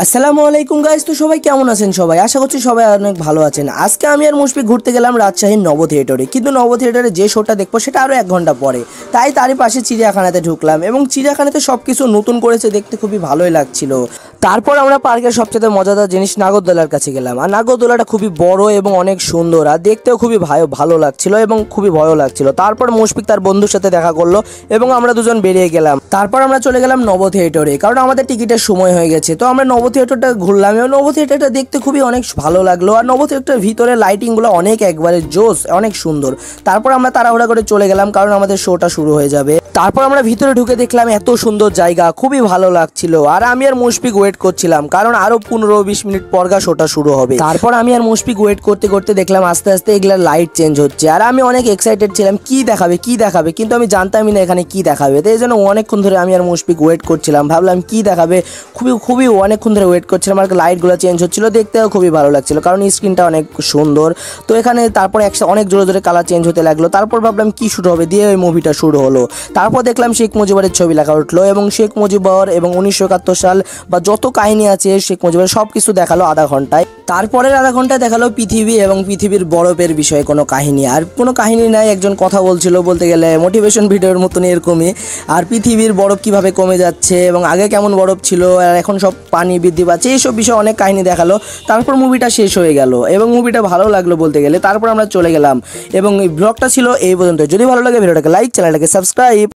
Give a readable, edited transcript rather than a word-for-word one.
আসসালামু আলাইকুম গাইস। তো সবাই কেমন আছেন? সবাই আশা করছি সবাই অনেক ভালো আছেন। আজকে আমি আর মুশফিক ঘুরতে গেলাম রাজশাহীর নব থিয়েটারে, কিন্তু নব থিয়েটারে যে শোটা দেখবো সেটা আরও 1 ঘন্টা পরে। তারই পাশে চিড়িয়াখানাতে ঢুকলাম এবং চিড়িয়াখানাতে সব কিছু নতুন করেছে, দেখতে খুবই ভালোই লাগছিল। তারপর আমরা পার্কের সবচেয়ে মজাদার জিনিস নাগরদোলার কাছে গেলাম, আর নাগরদোলাটা খুবই বড় এবং অনেক সুন্দর, আর দেখতেও খুবই ভালো লাগছিল এবং খুবই ভয়ও লাগছিল। তারপর মুশফিক তার বন্ধুর সাথে দেখা করলো এবং আমরা দুজন বেরিয়ে গেলাম। তারপর আমরা চলে গেলাম নব থিয়েটারে, কারণ আমাদের টিকিটের সময় হয়ে গেছে। তো আমরা নব থিয়েটারটা ঘুরলাম এবং নব থিয়েটারটা দেখতে খুবই অনেক ভালো লাগলো, আর নব থিয়েটারের ভিতরে লাইটিংগুলো অনেক একবারে জোস, অনেক সুন্দর। তারপর আমরা তাড়াহুড়া করে চলে গেলাম, কারণ আমাদের শোটা শুরু হয়ে যাবে। তারপর আমরা ভিতরে ঢুকে দেখলাম এত সুন্দর জায়গা, খুবই ভালো লাগছিল। আর আমি আর মুশফিক ওয়েট করছিলাম, কারণ আরো 15-20 মিনিট পর শোটা শুরু হবে। তারপর আমি আর মুশফিক ওয়েট করতে করতে দেখলাম আস্তে আস্তে এগুলা লাইট চেঞ্জ হচ্ছে, আর আমি অনেক এক্সাইটেড ছিলাম কি দেখাবে, কিন্তু আমি জানতামই না এখানে কি দেখাবে। তো এই জন্য অনেকক্ষণ ধরে আমি আর মুশফিক ওয়েট করছিলাম, ভাবলাম কি দেখাবে, খুবই অনেকক্ষণ ধরে ওয়েট করছিলাম। আর লাইটগুলো চেঞ্জ হচ্ছিল, দেখতেও খুবই ভালো লাগছিল, কারণ স্ক্রিনটা অনেক সুন্দর। তো এখানে তারপর অনেক জোরে জোরে কালার চেঞ্জ হতে লাগলো। তারপর ভাবলাম কি শুরু হবে, দিয়ে ওই মুভিটা শুরু হলো। তারপর দেখলাম শেখ মুজিবের ছবি লেখা উঠলো এবং শেখ মুজিবর এবং 1971 সাল বা যত কাহিনী আছে শেখ মুজিবের সব কিছু দেখালো আধা ঘন্টায়। তারপরের আধা ঘন্টায় দেখালো পৃথিবী এবং পৃথিবীর বরফের বিষয়ে কোনো কাহিনী। আর কোনো কাহিনী নাই, একজন কথা বলছিল, বলতে গেলে মোটিভেশন ভিডিওর মতন এরকমই। আর পৃথিবীর বরফ কিভাবে কমে যাচ্ছে এবং আগে কেমন বরফ ছিল আর এখন সব পানি বৃদ্ধি পাচ্ছে, এইসব বিষয়ে অনেক কাহিনী দেখালো। তারপর মুভিটা শেষ হয়ে গেল এবং মুভিটা ভালো লাগলো বলতে গেলে। তারপর আমরা চলে গেলাম এবং এই ব্লগটা ছিল এই পর্যন্ত। যদি ভালো লাগে ভিডিওটাকে লাইক, চ্যানেলটাকে সাবস্ক্রাইব।